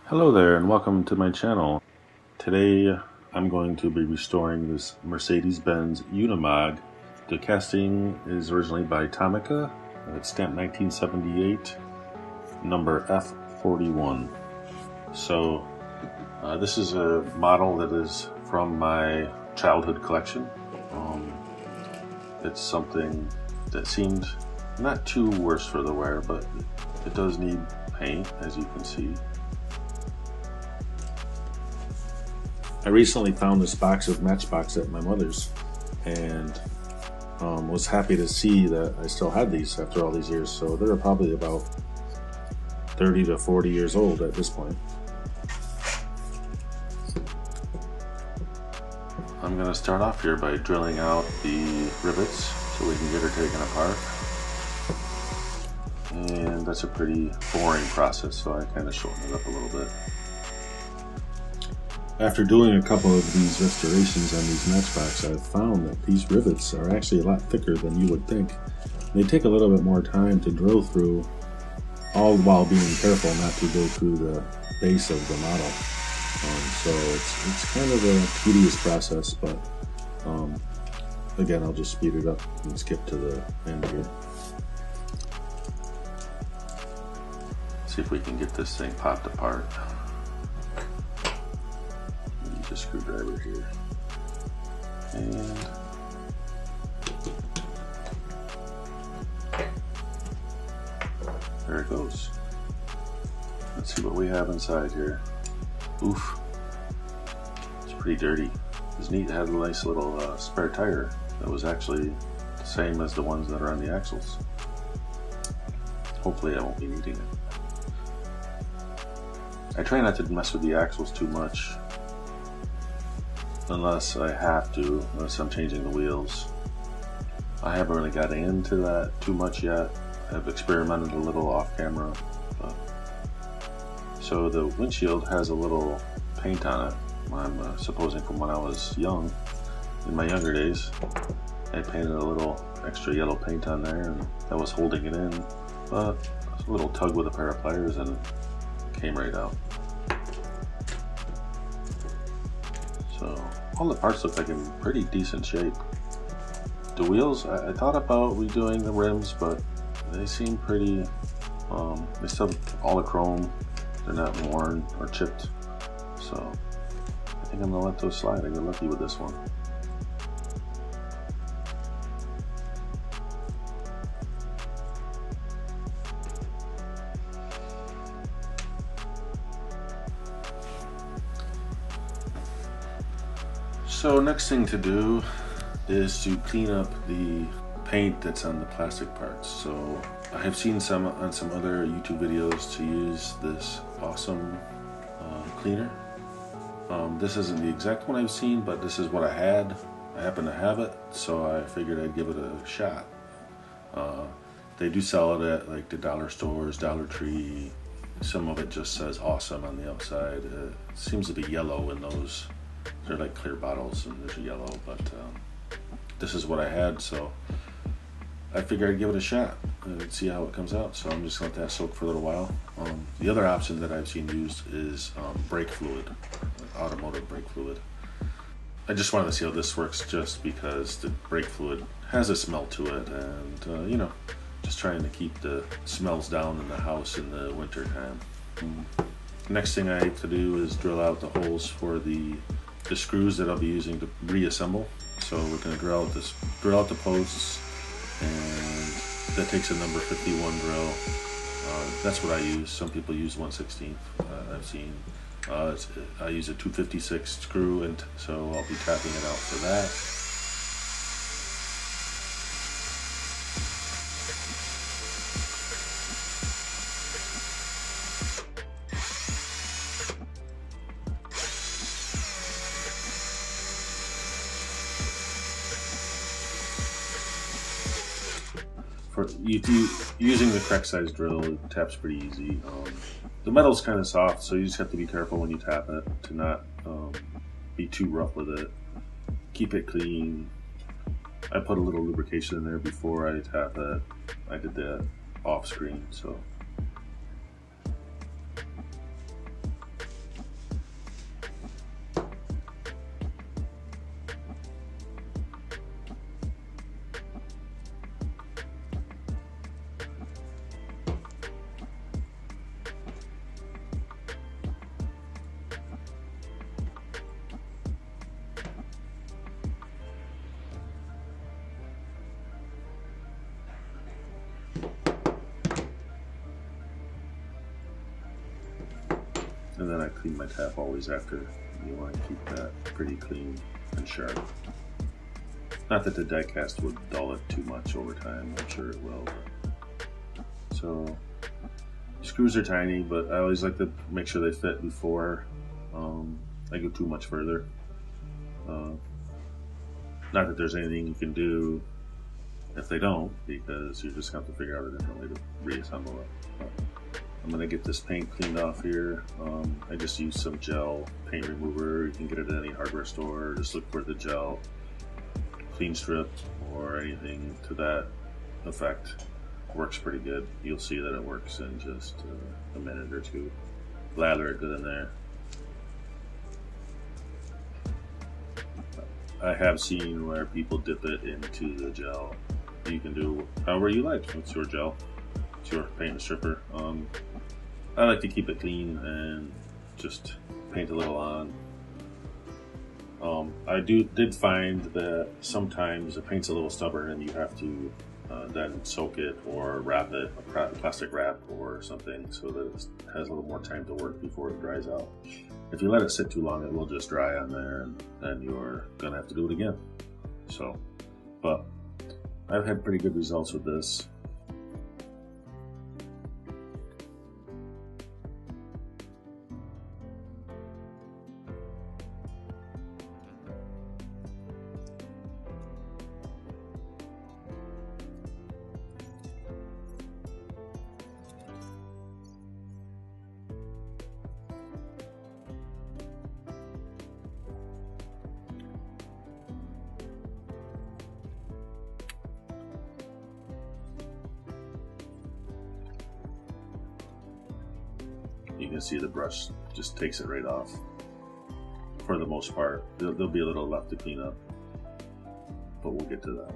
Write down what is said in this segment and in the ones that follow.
Hello there and welcome to my channel. Today I'm going to be restoring this Mercedes-Benz Unimog. The casting is originally by Tomica. It's stamped 1978, number F41. So this is a model that is from my childhood collection. It's something that seemed not too worse for the wear, but it does need paint, as you can see. I recently found this box of Matchbox at my mother's and was happy to see that I still had these after all these years. So they're probably about 30 to 40 years old at this point. I'm going to start off here by drilling out the rivets so we can get her taken apart. And that's a pretty boring process, so I kind of shorten it up a little bit. After doing a couple of these restorations on these Matchbox, I've found that these rivets are actually a lot thicker than you would think. They take a little bit more time to drill through, all while being careful not to go through the base of the model. So it's kind of a tedious process, but again, I'll just speed it up and skip to the end here. See if we can get this thing popped apart. Use a screwdriver here, and there it goes. Let's see what we have inside here. Oof, it's pretty dirty. It's neat. It had a nice little spare tire that was actually the same as the ones that are on the axles. Hopefully I won't be needing it. I try not to mess with the axles too much unless I have to, unless I'm changing the wheels. I haven't really got into that too much yet. I've experimented a little off camera. So the windshield has a little paint on it. I'm supposing from when I was young, in my younger days. I painted a little extra yellow paint on there and that was holding it in. But a little tug with a pair of pliers and it came right out. So all the parts look like in pretty decent shape. The wheels, I thought about redoing the rims, but they seem pretty, they still have all the chrome. They're not worn or chipped. So I think I'm gonna let those slide. I got lucky with this one. So next thing to do is to clean up the paint that's on the plastic parts. So I have seen on some other YouTube videos to use this awesome cleaner. This isn't the exact one I've seen, but this is what I had. I happen to have it, so I figured I'd give it a shot. They do sell it at like the dollar stores, Dollar Tree. Some of it just says awesome on the outside. It seems to be yellow in those. They're like clear bottles and there's a yellow, but this is what I had, so I figured I'd give it a shot and see how it comes out. So I'm just going to let that soak for a little while. The other option that I've seen used is brake fluid, automotive brake fluid. I just wanted to see how this works just because the brake fluid has a smell to it, and you know, just trying to keep the smells down in the house in the winter time. Next thing I have to do is drill out the holes for the screws that I'll be using to reassemble. So we're going to drill out the posts, and that takes a number 51 drill. That's what I use. Some people use 1/16. I've seen. I use a 256 screw, and so I'll be tapping it out for that. For using the correct size drill, it taps pretty easy. The metal's kind of soft, so you just have to be careful when you tap it to not be too rough with it. Keep it clean. I put a little lubrication in there before I tap it. I did that off screen, so And then I clean my tap always after. You want to keep that pretty clean and sharp. Not that the diecast would dull it too much over time, I'm sure it will. So, screws are tiny, but I always like to make sure they fit before I go too much further. Not that there's anything you can do if they don't, because you just have to figure out a different way to reassemble it. I'm going to get this paint cleaned off here. I just used some gel paint remover. You can get it at any hardware store. Just look for the gel clean strip or anything to that effect. Works pretty good. You'll see that it works in just a minute or two. Lather it good in there. I have seen where people dip it into the gel. You can do however you like. It's your gel. It's your paint and stripper. I like to keep it clean and just paint a little on. I did find that sometimes the paint's a little stubborn and you have to then soak it or wrap it, a plastic wrap or something, so that it has a little more time to work before it dries out. If you let it sit too long, it will just dry on there, and then you're gonna have to do it again. So, but I've had pretty good results with this. You can see the brush just takes it right off for the most part. There'll be a little left to clean up, but we'll get to that.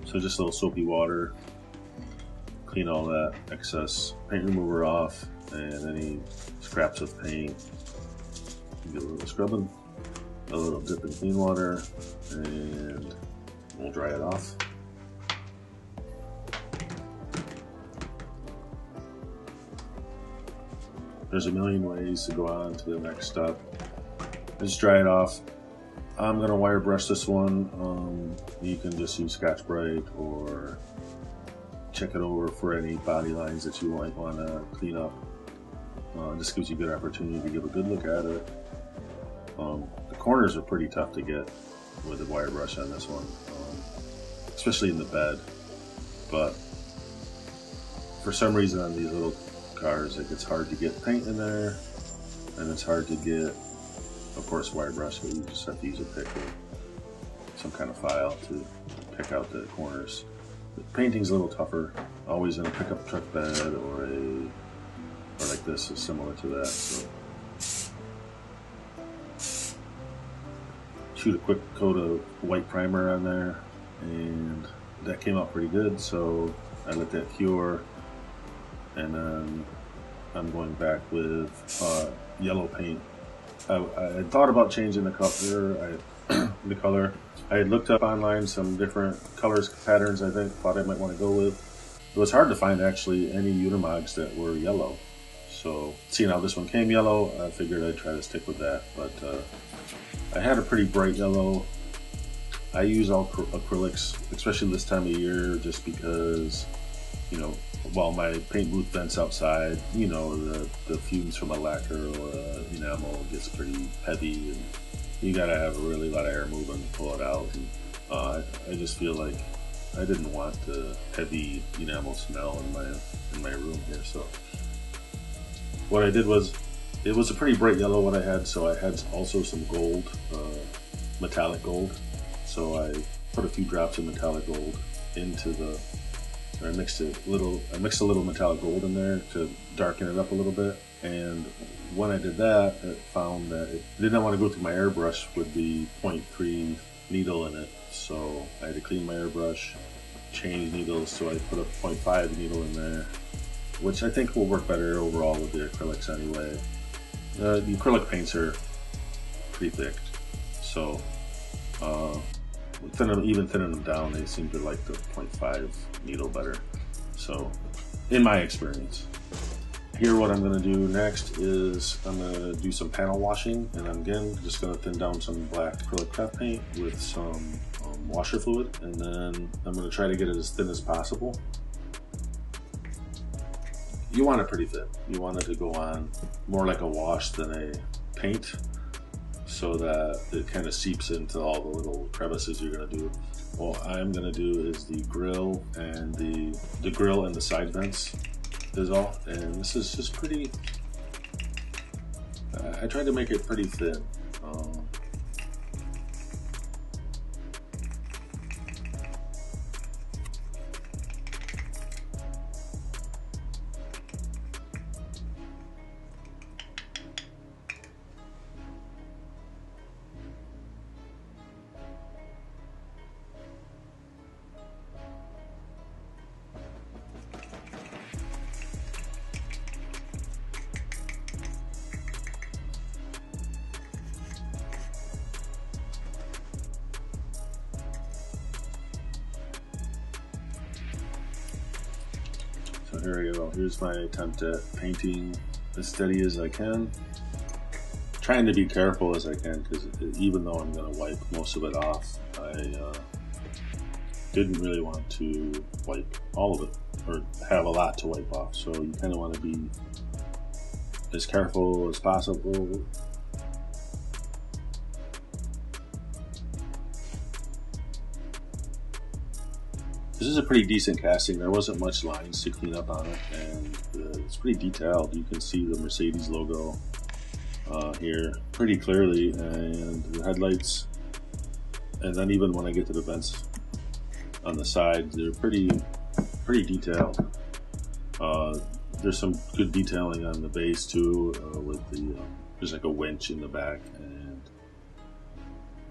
So just a little soapy water, clean all that excess paint remover off and any scraps of paint. Get a little scrubbing, a little dip in clean water, and we'll dry it off. There's a million ways to go on to the next step. Just dry it off. I'm gonna wire brush this one. You can just use Scotch-Brite or check it over for any body lines that you might want to clean up. This gives you a good opportunity to give a good look at it. The corners are pretty tough to get with the wire brush on this one, especially in the bed. But for some reason on these little cars, it gets hard to get paint in there, and it's hard to get, of course, wire brush, so you just have to use a pick or some kind of file to pick out the corners. The painting's a little tougher, always in a pickup truck bed or like this is similar to that. So shoot a quick coat of white primer on there, and that came out pretty good, so I let that cure. And then I'm going back with yellow paint. I had thought about changing the color. I had looked up online some different colors, patterns I thought I might want to go with. It was hard to find actually any Unimogs that were yellow. So seeing how this one came yellow, I figured I'd try to stick with that. But I had a pretty bright yellow. I use all acrylics, especially this time of year, just because, you know, while my paint booth vents outside, you know, the fumes from a lacquer or a enamel gets pretty heavy, and you gotta have a really lot of air moving to pull it out. And I just feel like I didn't want the heavy enamel smell in my room here. So what I did was, it was a pretty bright yellow what I had, so I had also some gold, metallic gold. So I put a few drops of metallic gold into the, I mixed a little metallic gold in there to darken it up a little bit. And when I did that, I found that it didn't want to go through my airbrush with the 0.3 needle in it. So I had to clean my airbrush, change needles, so I put a 0.5 needle in there, which I think will work better overall with the acrylics anyway. The acrylic paints are pretty thick, so even thinning them down, they seem to like the 0.5 needle better. So in my experience. Here, what I'm going to do next is I'm going to do some panel washing, and I'm again just going to thin down some black acrylic craft paint with some washer fluid, and then I'm going to try to get it as thin as possible. You want it pretty thin. You want it to go on more like a wash than a paint, so that it kind of seeps into all the little crevices you're going to do. What I'm going to do is the grill and the grill and the side vents is all, and this is just pretty, I tried to make it pretty thin. So here I go. Here's my attempt at painting as steady as I can. Trying to be careful as I can, because even though I'm going to wipe most of it off, I didn't really want to wipe all of it, or have a lot to wipe off. So you kind of want to be as careful as possible. This is a pretty decent casting. There wasn't much lines to clean up on it, and it's pretty detailed. You can see the Mercedes logo here pretty clearly, and the headlights, and then even when I get to the vents on the side, they're pretty detailed. There's some good detailing on the base too, with the there's like a winch in the back, and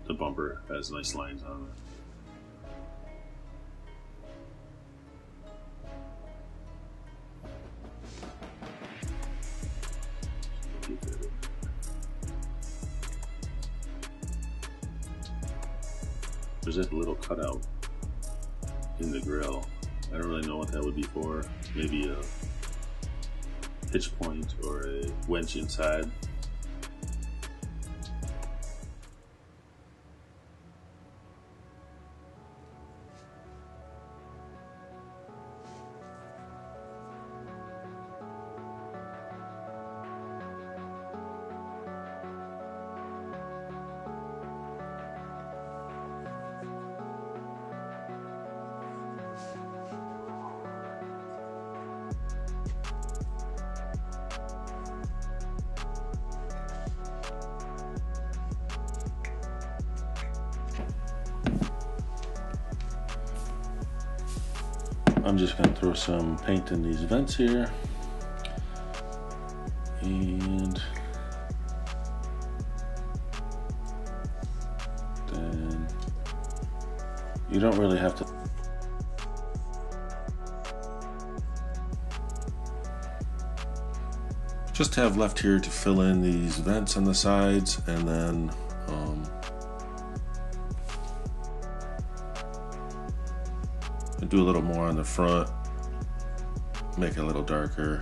the bumper has nice lines on it. There's this little cutout in the grill. I don't really know what that would be for. Maybe a hitch point or a winch inside. I'm just going to throw some paint in these vents here, and then you don't really have to just have left here to fill in these vents on the sides, and then do a little more on the front, make it a little darker.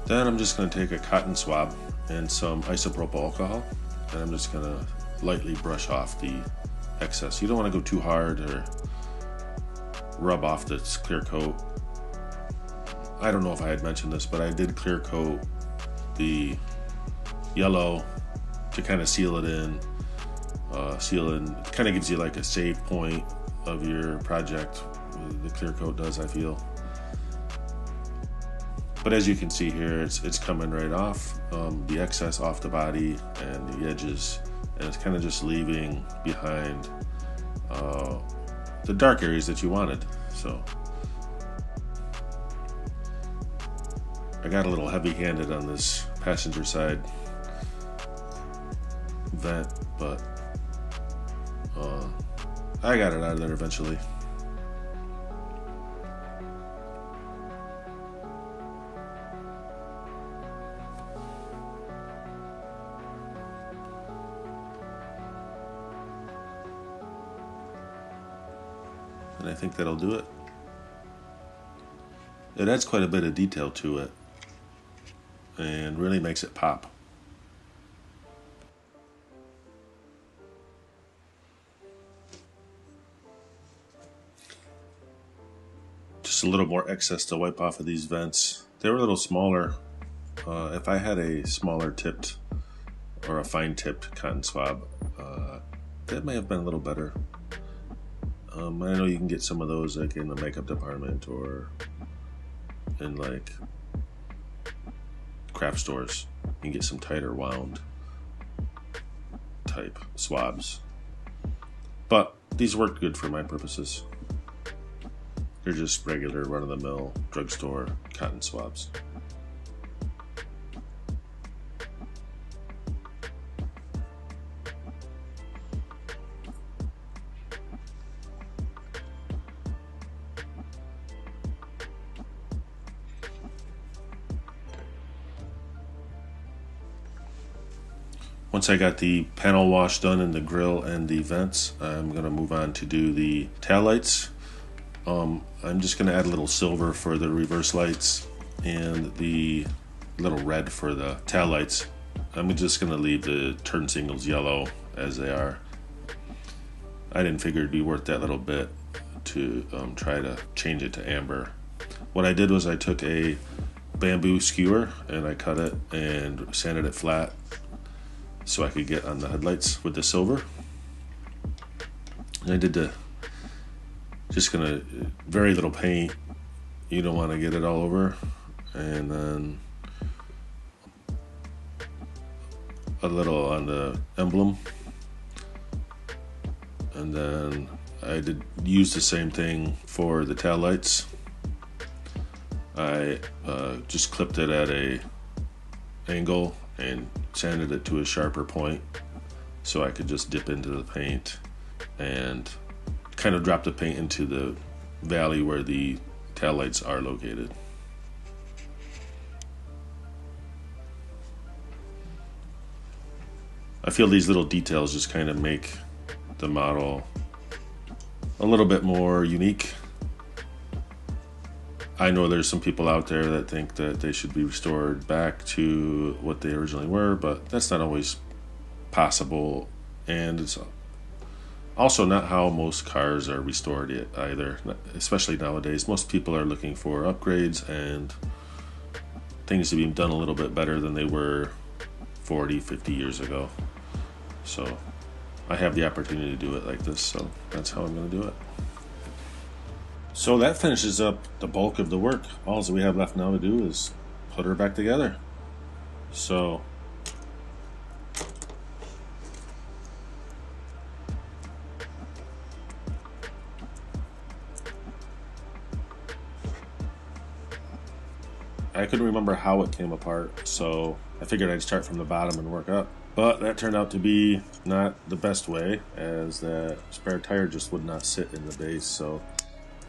Then I'm just going to take a cotton swab and some isopropyl alcohol, and I'm just going to lightly brush off the excess. You don't want to go too hard, or rub off this clear coat. I don't know if I had mentioned this, but I did clear coat the yellow to kind of seal it in. Kind of gives you like a save point of your project. The clear coat does, I feel. But as you can see here, it's coming right off, the excess off the body and the edges, and it's kind of just leaving behind the dark areas that you wanted. So I got a little heavy-handed on this passenger side vent, but I got it out of there eventually. And I think that'll do it. It adds quite a bit of detail to it and really makes it pop. Just a little more excess to wipe off of these vents. They were a little smaller. If I had a smaller tipped or a fine tipped cotton swab, that may have been a little better. I know you can get some of those like in the makeup department or in like craft stores. You can get some tighter wound type swabs. But these worked good for my purposes. They're just regular run-of-the-mill drugstore cotton swabs. Once I got the panel wash done in the grill and the vents, I'm going to move on to do the tail lights. I'm just going to add a little silver for the reverse lights and the little red for the tail lights. I'm just going to leave the turn signals yellow as they are. I didn't figure it'd be worth that little bit to try to change it to amber. What I did was I took a bamboo skewer and I cut it and sanded it flat so I could get on the headlights with the silver. And I did just gonna very little paint. You don't want to get it all over, and then a little on the emblem, and then I did use the same thing for the tail lights. I just clipped it at a angle and sanded it to a sharper point so I could just dip into the paint and kind of drop the paint into the valley where the taillights are located. I feel these little details just kind of make the model a little bit more unique. I know there's some people out there that think that they should be restored back to what they originally were, but that's not always possible, and it's also not how most cars are restored yet either, especially nowadays. Most people are looking for upgrades and things to be done a little bit better than they were 40, 50 years ago. So I have the opportunity to do it like this, so that's how I'm going to do it. So that finishes up the bulk of the work. All that we have left now to do is put her back together. So I couldn't remember how it came apart, so I figured I'd start from the bottom and work up. But that turned out to be not the best way, as the spare tire just would not sit in the base, so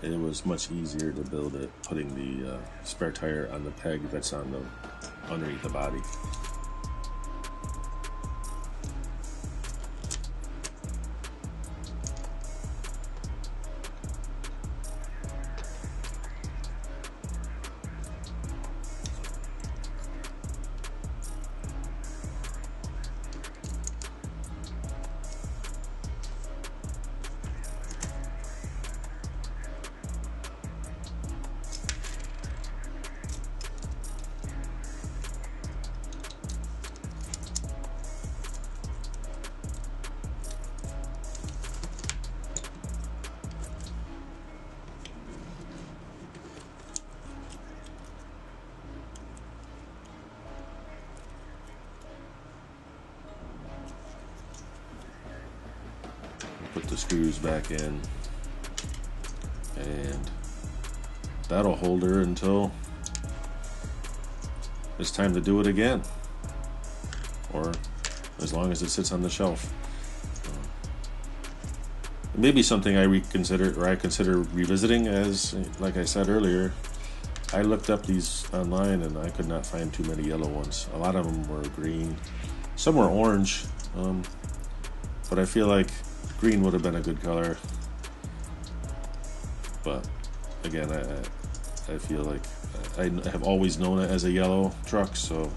it was much easier to build it putting the spare tire on the peg that's on the underneath the body. the screws back in, and that'll hold her until it's time to do it again, or as long as it sits on the shelf. Maybe something I consider revisiting, as like I said earlier, I looked up these online and I could not find too many yellow ones. A lot of them were green, some were orange, but I feel like green would have been a good color. But again, I feel like I have always known it as a yellow truck, so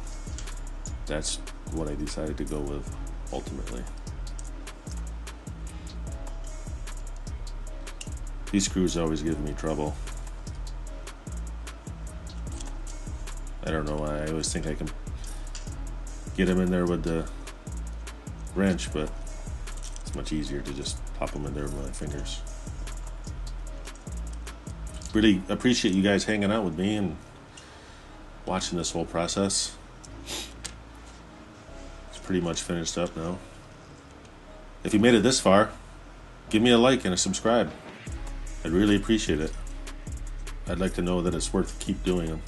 that's what I decided to go with ultimately. These screws always give me trouble. I don't know why. I always think I can get them in there with the wrench, but it's much easier to just pop them in there with my fingers. Really appreciate you guys hanging out with me and watching this whole process. It's pretty much finished up now. If you made it this far, give me a like and a subscribe. I'd really appreciate it. I'd like to know that it's worth keep doing them.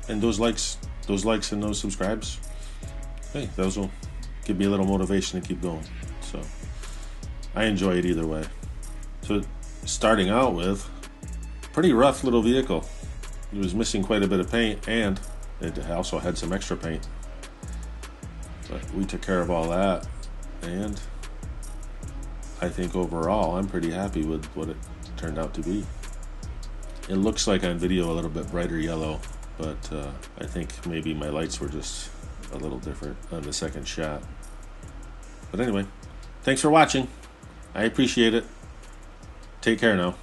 And those likes and those subscribes, hey, those will give me a little motivation to keep going. So I enjoy it either way. So starting out with, pretty rough little vehicle. It was missing quite a bit of paint, and it also had some extra paint. But we took care of all that, and I think overall I'm pretty happy with what it turned out to be. It looks like on video a little bit brighter yellow, but I think maybe my lights were just a little different on the second shot. But anyway, thanks for watching. I appreciate it. Take care now.